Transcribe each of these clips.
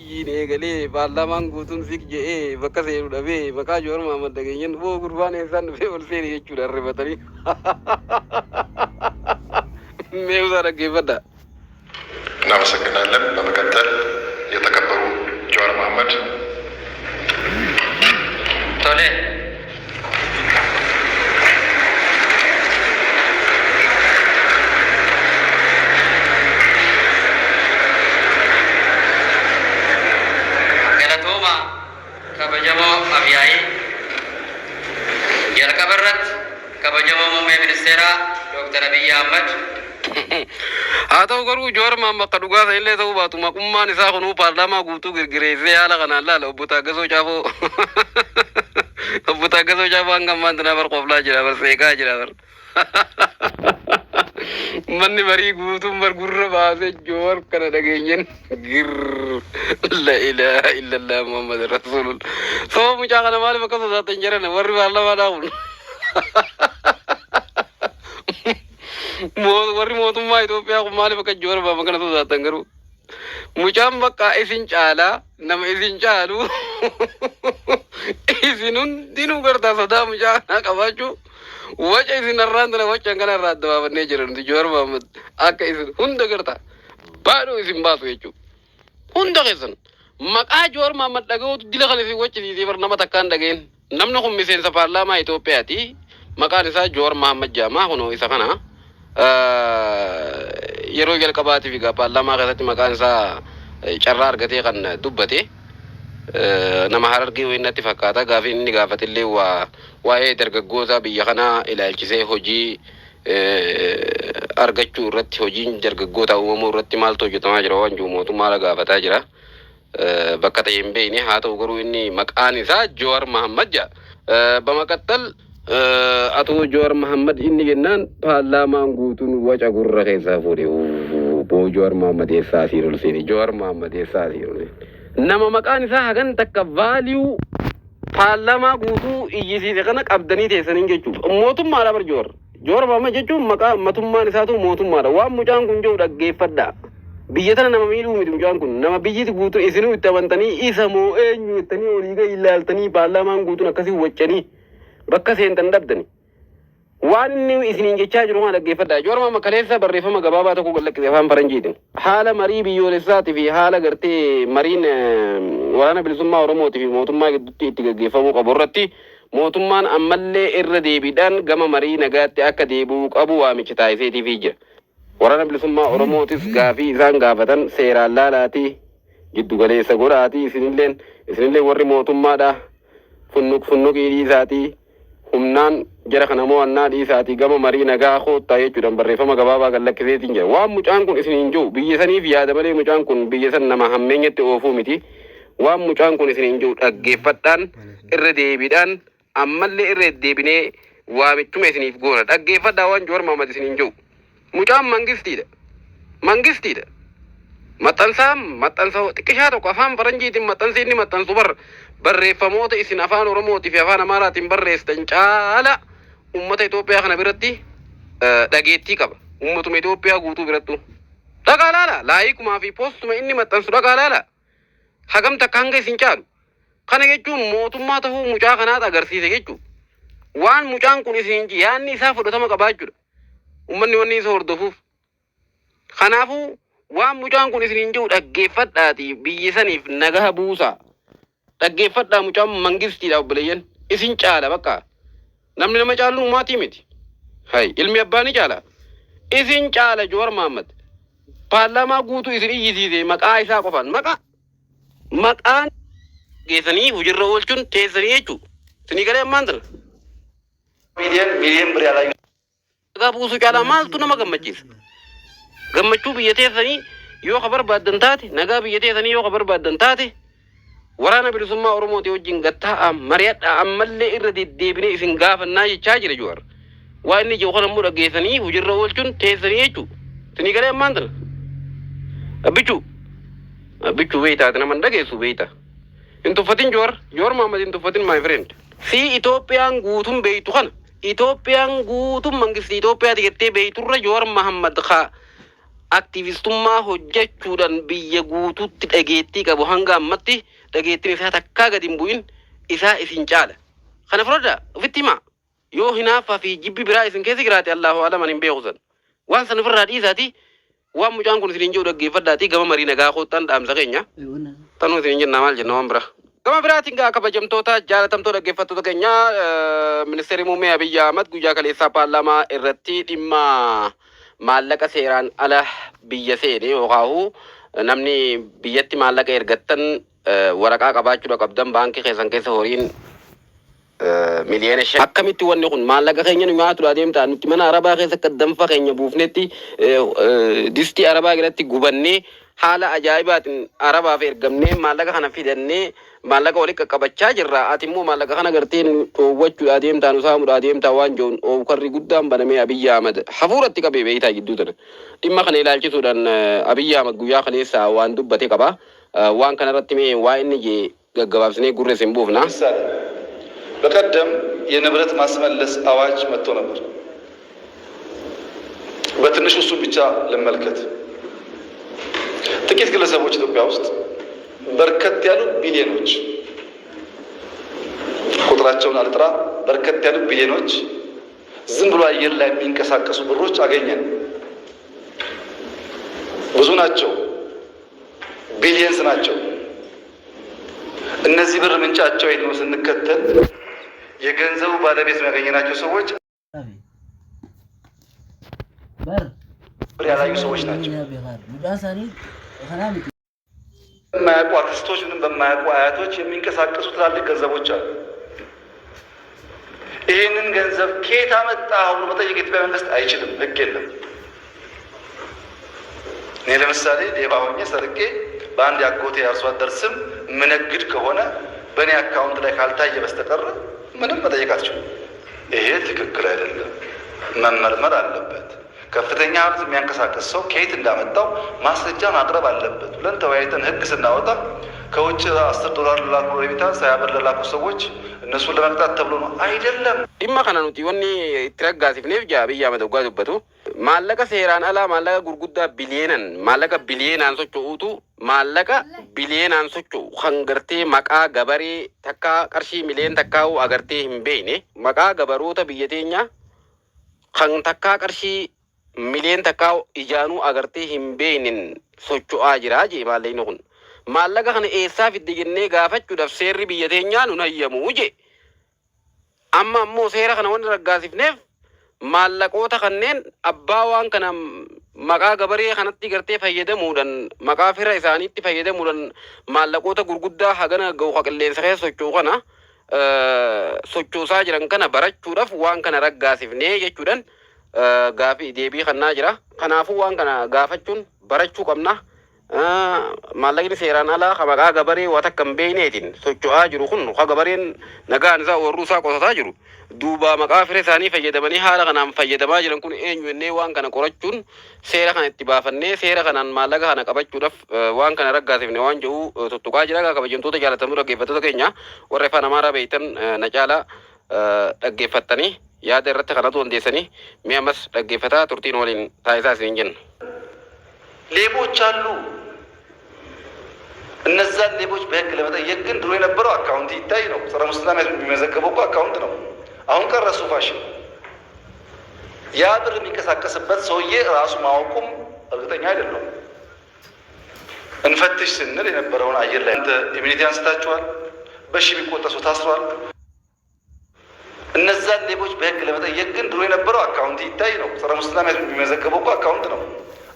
Ini kali parlaman gutun sik je bakka seeru dhabe bakka Jawar Mohammed dhageenyan boo gurbaan eessaan dhufee ol seene jechuudha rifatanii mee usaa dhaggeeffadha. እናመሰግናለን። በመቀጠል የተከበሩ ጀዋር መሐመድ ቶሌ ገለቶማ ከበጀሞ አብያይ የልቀበረት ከበጀሞ ሙሜ ሚኒስቴራ ዶክተር አብይ አህመድ haa ta'u garuu Jawar Mohammed akka dhugaa ta'e illee ta'uu baatu maqummaan isaa kunuu paarlaamaa guutuu girgireessee haala kanaan laala obbo Taaggasoo Caafoo hanga ammaatti na barqooflaa jira barseeqaa jira bar manni barii guutuun bargurra baasee Jawar kana dhageenyan la ilaha illallah Muhammad rasulullah sababa mucaa kana maaliif akka sodaatan jiran warri paarlaamaa dhaabun warri mootummaa Itoophiyaa kun maaliif akka Jawar Mohammed kana sodaatan garuu mucaan bakka isin caalaa nama isin caalu isin hundinuu gartaa sodaa mucaa kana qabaachuu waca isin irraan tana waccan kana irraa adda baafannee jira nuti Jawar Mohammed akka isin hunda gartaa baadhoo isin baasu jechuudha. Hunda keessan maqaa Jawar Mohammed dhaga'uutu dila kan isin wachisiisee bar nama takkaan dhageen namni kun miseensa paarlaamaa Itoophiyaati maqaan isaa Jawar Mohammed jedhama kunoo isa kana. Yeroo jalqabaatiif egaa paarlaamaa keessatti maqaan isaa carraa argatee kan dubbate nama Harargee wayinatti fakkaata gaafii inni gaafatillee waa'ee dargaggoota biyya kanaa ilaalchisee hojii argachuu irratti hojiin dargaggoota uumamuu irratti maaltu hojjetamaa jira waan jiru mootummaa gaafataa jira bakka ta'e hin beekne haa ta'u garuu inni maqaan isaa Jawar Mohammed jedha. በመቀጠል አቶ ጀዋር መሐመድ inni jennaan paarlaamaan guutuun waca gurra keessaa fuudhe boo Jawar Mohammed eessaa siirul seeni Jawar Mohammed eessaa siirul nama maqaan isaa hagan takka vaaliyuu paarlaamaa guutuu iyyisiise kana qabdanii teessaniin jechuudha mootummaadha bar Jawar Mohammed jechuun maqaa matummaan isaatu mootummaadha waan mucaan kun jedhu dhaggeeffadhaa biyya tana nama miidhuu miti mucaan kun nama biyyiti guutuun isinuu itti amantanii isa moo eenyu ittanii oliiga ilaaltanii paarlaamaan guutuun akkasii waccanii bakka seentan dhabdani waan inni isiniin jechaa jiru maa dhaggeeffadhaa Jawar Mohammed kaleessa barreeffama gabaabaa tokko gallaqqise afaan faranjiitiin haala marii biyyoolessaatii fi haala gartee mariin waraana bilisummaa Oromootii fi mootummaa gidduutti itti gaggeeffamuu qabu irratti mootummaan ammallee irra deebiidhaan gama marii nagaatti akka deebi'uu qabu waamicha taasiseetiif jira. Waraana bilisummaa Oromootis gaafii isaan gaafatan seeraan laalaatii giddu galeessa godhaatii isinillee warri mootummaadha funnuqii dhiisaatii humnaan jara kana mo'annaa dhiisaatii gama marii nagaa koottaa jechuudhaan barreeffama gabaabaa gallakkiseetiin jira waan mucaan kun isiniin jiru biyya saniif yaada malee mucaan kun biyya san nama hammeenyatti oofuu miti waan mucaan kun isiniin jiru dhaggeeffadhaan irra deebiidhaan ammallee irra deebinee waamichuma isiniif goona dhaggeeffadhaa waan Jawar Mohammed isiniin jiru mucaan mangistiidha maxxansa xiqqishaa tokko afaan faranjiitiin maxxansi inni maxxansu barreeffamoota isin afaan Oromootii fi afaan Amaaraatiin barreessitan caala ummata Itoophiyaa kana biratti dhageettii qaba ummatuma Itoophiyaa guutuu birattu dhagaa laala laayikumaa fi poostuma inni maxxansu dhagaa laala hagam takka hanga isin caalu kana jechuun mootummaa tahuu mucaa kanaat agarsiise jechuu waan mucaan kun isin yaanni isaa fudhatama qabaachuudha ummanni wanni isa hordofuuf kanaafuu waan mucaan kun isiniin jiru dhaggeeffadhaati biyya saniif nagaha buusaa dhaggeeffadhaa mucaan mangistiidha obboleeyyan isin caala bakka namni nama caalu umaatii miti hay ilmi abbaa ni caala isin caala Jawar Mohammed paarlaamaa guutuu isin iyyisiise maqaa isaa qofaan maqaan geessanii hojiirra oolchuun teessanii jechuu isinii galee ammaan tana ሚሊየን ብር ያላዩ buusuu caalaa maaltu nama gammachiisa gammachuu biyya teessanii yoo ka barbaaddan taate nagaa biyya teessanii yoo ka barbaaddan taate waraana bilisummaa Oromootii wajjin gatta'aa mari'adhaa ammallee irra deddeebinee isin gaafannaa jechaa jira Jawar waa inni jiru kana immoo dhaggeessanii hojiirra oolchuun teessanii jechuu isinii galee ammaan tana abbichuu beeytaati naman dhageessu beeyta hin tuffatin Jawar Mohammed hin tuffatin my friend si Itoophiyaan guutuun beeytu kana Itoophiyaan guutuun mangisti Itoophiyaati jettee beeyturra Jawar Mohammed aktivistummaa hojjechuudhaan biyya guutuutti dhageettii qabu hanga ammatti dhageettiin isaa takkaa gadi hin bu'in isaa isin caala. Kana fudhadhaa ofitti himaa. Yoo hinaaffaa fi jibbi biraa isin keessa jiraate Allahu a'lam hin beeku san. Waan san ofirraa dhiisaati waan mucaan kun isin jiru dhaggeeffadhaati gama marii nagaa qoottan dhaamsa keenya. Tanuu isin jenna maal jenna waan biraa. Gama biraatiin gaa kabajamtoota jaalatamtoota dhaggeeffattoota keenya ministeerri muummee Abiyyi Ahmad guyyaa kaleessaa paarlaamaa irratti dhimma maallaqa seeraan ala biyya seene yookaan namni biyyatti maallaqa ergattan waraqaa qabaachuudha qabdan baankii keessan keessa horiin miliyoona 5 akkamitti wanni kun maallaqa keenya nu nyaatu adeemtaa nuti mana arabaa keessa akka danfa keenya buufnetti distii arabaa jalatti gubannee haala ajaa'ibaatiin arabaaf ergamnee maallaqa kana fidannee maallaqa walitti qaqqabachaa jirra. Ati immoo maallaqa kana garteen dhoowwachuudha adeemtaa nu saamuudha adeemtaa waan joon ookarri guddaan banamee Abiyyi Ahmad hafuuratti qabee beeytaa jidduu tana. Dhimma kana ilaalchisuudhaan Abiyyi Ahmad guyyaa kaleessaa waan dubbate qaba. Waan kanarratti mee waa inni jee gaggabaabsinee gurre sin buufna. በቀደም የንብረት ማስመለስ አዋጅ መጥቶ ነበር። በትንሹ እሱ ብቻ ልመልከት። ጥቂት ግለሰቦች ኢትዮጵያ ውስጥ በርከት ያሉ ቢሊዮኖች ቁጥራቸውን አልጥራ በርከት ያሉ ቢሊዮኖች ዝም ብሎ አየር ላይ የሚንቀሳቀሱ ብሮች አገኘን። ብዙ ናቸው፣ ቢሊየንስ ናቸው። እነዚህ ብር ምንጫቸው የት ነው ስንከተል የገንዘቡ ባለቤት ነው ያገኘናቸው ሰዎች ብር ያላዩ ሰዎች ናቸው። በማያውቁ አርቲስቶች ምንም በማያውቁ አያቶች የሚንቀሳቀሱ ትላልቅ ገንዘቦች አሉ። ይህንን ገንዘብ ከየት አመጣህ ብሎ መጠየቅ የኢትዮጵያ መንግስት አይችልም፣ ህግ የለም። እኔ ለምሳሌ ሌባ ሆኜ ሰርቄ በአንድ ያጎቴ አርሶ አደር ስም ምነግድ ከሆነ በእኔ አካውንት ላይ ካልታየ በስተቀር ምንም መጠየቅ አትችሉም። ይሄ ትክክል አይደለም፣ መመርመር አለበት። ከፍተኛ ሀብት የሚያንቀሳቀስ ሰው ከየት እንዳመጣው ማስረጃ ማቅረብ አለበት ብለን ተወያይተን ህግ ስናወጣ ከውጭ $10 ለላኩ ሬሚታንስ 20 ብር ለላኩ ሰዎች እነሱን ለመቅጣት ተብሎ ነው አይደለም። dhimma kana nuti wanni itti raggaasifneef Abiyyi Ahmad waggaa dubbatu maallaqa seeraan alaa maallaqa gurguddaa biliyeenaan socho'uutu maallaqa biliyeenaan socho'u kan gartee maqaa gabaree takkaa qarshii miliyoona takkaa'u agartee hin beekne maqaa gabaroota biyya teenyaa kan takkaa qarshii miliyoona takkaa'u ijaanuu agartee hin beeknen socho'aa jira jee maallaqni kun. Maallaqa kana eessaa fidde jennee gaafachuudhaaf seerri biyya teenyaa nun hayyamu jee. Amma ammoo seera kana wanti raggaasifneef maallaqoota kanneen abbaa waan kana maqaa gabaree kanatti gartee fayyadamuudhaan maqaa fira isaaniitti fayyadamuudhaan maallaqoota gurguddaa hagana ga'u qilleensa keessa socho'u kana sochoosaa jiran kana barachuudhaaf waan kana raggaasifnee jechuudhaan gaafii deebii kannaa jira. Kanaafuu waan kana gaafachuun barachuu qabna. Maallaqni seeraan alaa ka maqaa gabaree waan akka hin beekneetiin socho'aa jiru kun ka gabareen nagaan isaa warruu isaa qotataa jiru duuba maqaa fira isaanii fayyadamanii haala kanaan fayyadamaa jiran kun eenyu jennee waan kana qorachuun seera kana itti baafannee seera kanaan maallaqa kana qabachuudhaaf waan kana raggaasifne waan jedhu tuttuqaa jira. Kabajamtoota jaalatamuu dhaggeeffattoota keenya warra afaan amaaraa beektan na caalaa dhaggeeffattanii yaada irratti kanatu hundeessanii mee ammas dhaggeeffataa turtiin waliin taa'isaa isin jenna. ሌቦች አሉ። እነዛን ሌቦች በህግ ለመጠየቅ ግን ድሮ የነበረው አካውንት ይታይ ነው። ጸረ ሙስሊም የሚመዘገበው እኮ አካውንት ነው። አሁን ቀረሱ ፋሽን። ያ ብር የሚንቀሳቀስበት ሰውዬ ራሱ ማወቁም እርግጠኛ አይደለም። እንፈትሽ ስንል የነበረውን አየር ላይ ኢሚኒቲ አንስታችኋል። በሺ የሚቆጠር ሰው ታስሯል። እነዛን ሌቦች በህግ ለመጠየቅ ግን ድሮ የነበረው አካውንት ይታይ ነው። ጸረ ሙስሊም የሚመዘገበው እኮ አካውንት ነው።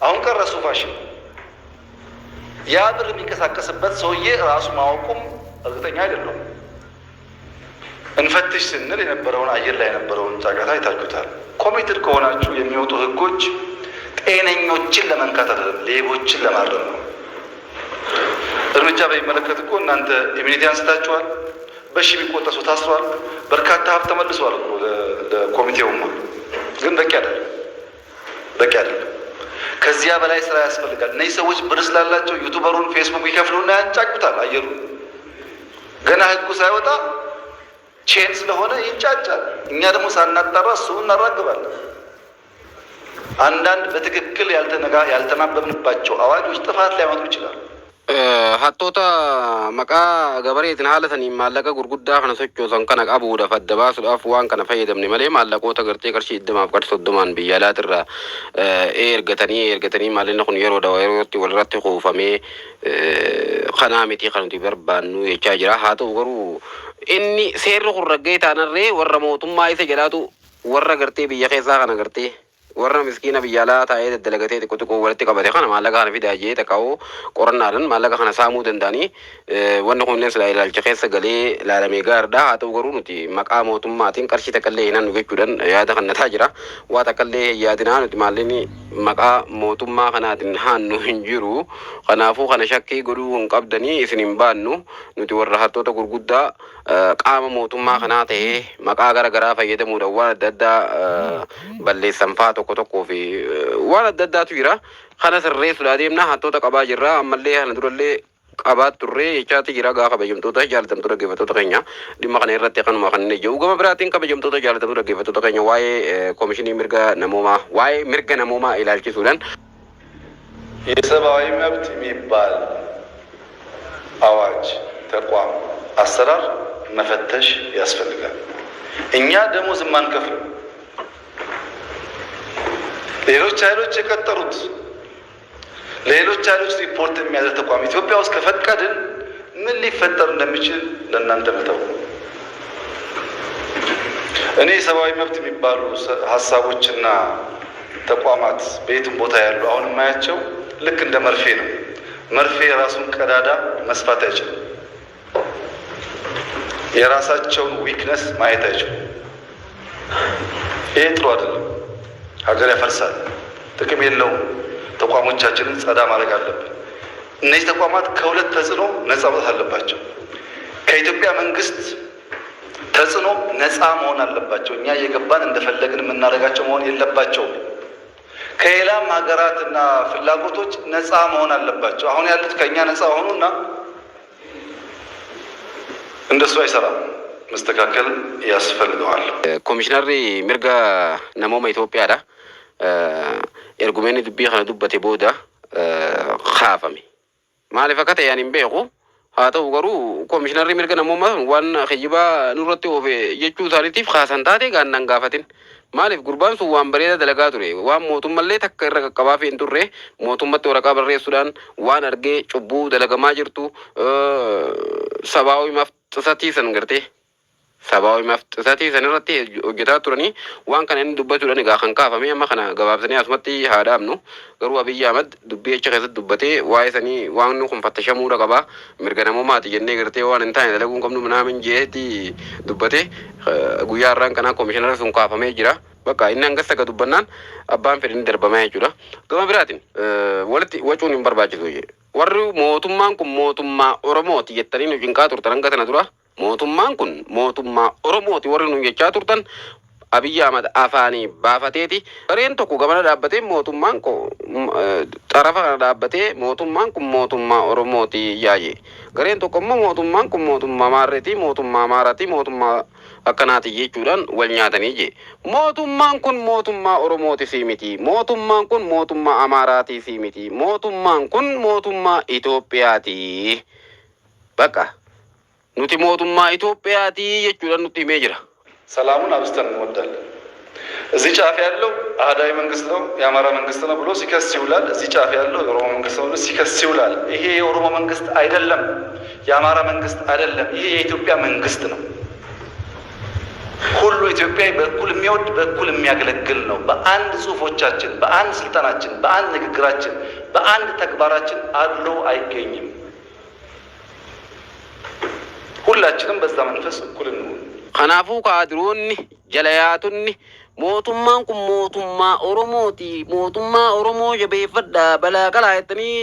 አሁን ቀረሱ ፋሽን። ያ ብር የሚንቀሳቀስበት ሰውዬ ራሱ ማወቁም እርግጠኛ አይደለም። እንፈትሽ ስንል የነበረውን አየር ላይ የነበረውን ጫጫታ ይታችሁታል። ኮሚትድ ከሆናችሁ የሚወጡ ህጎች ጤነኞችን ለመንካት አይደለም፣ ሌቦችን ለማረም ነው። እርምጃ በሚመለከት እኮ እናንተ ኢሚኒቲ አንስታችኋል። በሺ የሚቆጠር ሰው ታስሯል። በርካታ ሀብት ተመልሷል እኮ ለኮሚቴውማ። ግን በቂ አይደለም። ከዚያ በላይ ስራ ያስፈልጋል። እነዚህ ሰዎች ብር ስላላቸው ዩቱበሩን ፌስቡክ ይከፍሉና ያንጫጩታል አየሩ። ገና ህጉ ሳይወጣ ቼን ስለሆነ ይንጫጫል። እኛ ደግሞ ሳናጣራ እሱ እናራግባለን። አንዳንድ በትክክል ያልተናበብንባቸው አዋጆች ጥፋት ሊያመጡ ይችላሉ። hattoota maqaa gabareetiin haala saniin maallaqa gurguddaa kana sochoosan kana qabuudhaaf adda baasuudhaaf waan kana fayyadamne malee maallaqoota gartee qarshii 20-30 biyya alaatirraa ergatanii maallinni kun yeroo yerootti walirratti kuufamee kanaa miti kan nuti barbaannu jechaa jira. Haa ta'u garuu inni seerri kun raggee taanarree warra mootummaa isa jedhaatu warra gartee biyya keessaa kana gartee warra miskiina biyya alaa taa'ee daddalagatee xiqqoo walitti qabate kana maallaqa kana fidaa jee taka'uu qorannaadhaan maallaqa kana saamuu danda'anii wanni kunneen silaa ilaalcha keessa galee ilaalamee gaariidha. Haa ta'u garuu nuti maqaa mootummaatiin qarshii takkaallee hin hannu jechuudhaan yaada kannataa jira. Waa takkaallee yaadinaa nuti maallinni maqaa mootummaa kanaatiin hannu hin jiru. Kanaafuu kana shakkii godhuu hin qabdanii isin hin baannu. Nuti warra hattoota gurguddaa qaama mootummaa kanaa ta'ee maqaa garaagaraa fayyadamuudhaan waan adda addaa balleessan fa'aa tokko fi waan adda addaatu jira. Kana sirreessuudhaa deemnaa hattoota qabaa jirra. Ammallee kana durallee qabaat turree jechaati jira gaafa kabajamtoota jaalatamtoota dhaggeeffattoota keenya dhimma kana irratti kanuma kan inni jiru. Gama biraatiin kabajamtoota jaalatamtoota dhaggeeffattoota keenya waa'ee koomishinii mirga namoomaa ilaalchisuudhaan የሰብአዊ መብት የሚባል አዋጅ ተቋም አሰራር መፈተሽ ያስፈልጋል። እኛ ደሞዝ የማንከፍል ሌሎች ኃይሎች የቀጠሩት ሌሎች ኃይሎች ሪፖርት የሚያደርግ ተቋም ኢትዮጵያ ውስጥ ከፈቀድን ምን ሊፈጠር እንደሚችል ለእናንተ መተው። እኔ ሰብአዊ መብት የሚባሉ ሀሳቦችና ተቋማት በየትም ቦታ ያሉ አሁን የማያቸው ልክ እንደ መርፌ ነው። መርፌ የራሱን ቀዳዳ መስፋት አይችልም። የራሳቸውን ዊክነስ ማየት አይችሉም። ይሄ ጥሩ አይደለም። ሀገር ያፈርሳል። ጥቅም የለውም። ተቋሞቻችንን ጸዳ ማድረግ አለብን። እነዚህ ተቋማት ከሁለት ተጽዕኖ ነፃ መውጣት አለባቸው። ከኢትዮጵያ መንግስት ተጽዕኖ ነፃ መሆን አለባቸው። እኛ እየገባን እንደፈለግን የምናደርጋቸው መሆን የለባቸውም። ከሌላም ሀገራትና ፍላጎቶች ነፃ መሆን አለባቸው። አሁን ያሉት ከኛ ነፃ ሆኑና እንደሱ አይሰራም። መስተካከል ያስፈልገዋል። ኮሚሽነሪ ሚርጋ ነሞማ ኢትዮጵያዳ ኤርጉሜኒ ዱቢ ከነ ዱበቴ ቦዳ ካፈሜ ማለፈ ከተ ያኒን ቤቁ haa ta'u garuu koomishinarri mirga namoomaa waan kijibaa nurratti oofe jechuu isaaniitiif haasan taate gaannaan gaafatin. Maaliif gurbaan sun waan bareeda dalagaa ture waan mootummallee takka irra qaqqabaa fi hin turre mootummatti waraqaa barreessuudhaan waan argee cubbuu dalagamaa jirtu sabaawi mafxisatiisan gartee sabaawi mafxisatiisan irratti hojjetaa turanii waan kana inni dubbatuudhaan egaa kan kaafame amma kana gabaabsanii asumatti haa dhaabnu. Garuu Abiyyi Ahmad dubbii achi keessatti dubbatee waa'ee sanii waan kun fattashamuudha qabaa mirga namoomaati jennee gartee waan hin taane dalaguu hin qabnu minaamin jeetti dubbatee guyyaa irraan kanaa koomishinarri sun kaafamee jira. Bakka inni hanga saga dubbannaan abbaan fedhin darbamaa jechuudha. Gama biraatiin walitti wacuun hin barbaachisu jee warri mootummaan kun mootummaa Oromooti jettanii nu cinqaa turtan hanga tana dura mootummaan kun mootummaa Oromooti warri nu jechaa turtan Abiyyi Ahmad afaanii baafateeti. Gareen tokko gamana dhaabbatee mootummaan ko xarafa kana dhaabbatee mootummaan kun mootummaa Oromooti yaa'e. Gareen tokko immoo mootummaan kun mootummaa Amaaraati, mootummaa Amaaraati, mootummaa akkanaati jechuudhaan wal nyaatanii jee. Mootummaan kun mootummaa Oromootii fi miti. Mootummaan kun mootummaa Amaaraatii fi miti. Mootummaan kun mootummaa Itoophiyaati. Bakka nuti mootummaa Itoophiyaati jechuudhaan nutti himee jira. ሰላሙን አብዝተን እንወዳለን። እዚህ ጫፍ ያለው አህዳዊ መንግስት ነው የአማራ መንግስት ነው ብሎ ሲከስ ይውላል። እዚህ ጫፍ ያለው የኦሮሞ መንግስት ነው ብሎ ሲከስ ይውላል። ይሄ የኦሮሞ መንግስት አይደለም፣ የአማራ መንግስት አይደለም። ይሄ የኢትዮጵያ መንግስት ነው። ሁሉ ኢትዮጵያዊ በእኩል የሚወድ በእኩል የሚያገለግል ነው። በአንድ ጽሁፎቻችን፣ በአንድ ስልጣናችን፣ በአንድ ንግግራችን፣ በአንድ ተግባራችን አድሎ አይገኝም። ሁላችንም በዛ መንፈስ እኩል እንሁን። Kanaafuu kaadiroonni jalayaatonni mootummaan kun mootummaa Oromooti. Mootummaa Oromoo jabeeffadhaa balaa qalaa jettanii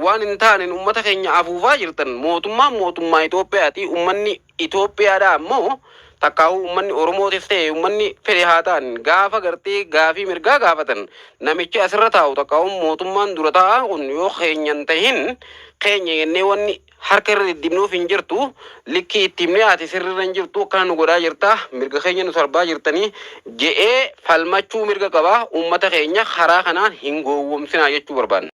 waan hin taane uummata keenya afuufaa jirtan. Mootummaan mootummaa Itoophiyaati. Uummanni Itoophiyaadhaa ammoo takkaa'u uummanni Oromootis ta'e uummanni fedhe haa ta'an gaafa gartee gaafii mirgaa gaafatan namichi asirra taa'u takkaa'u mootummaan dura taa'aa kun yoo keenyan tahin keenya jennee wanni harka irra diddibnuuf hin jirtu likkii itti himnee ati sirriirra hin jirtu akkana nu godhaa jirta mirga keenya nu sarbaa jirtanii je'ee falmachuu mirga qabaa uummata keenya karaa kanaan hin gowwoomsinaa jechuu barbaanna.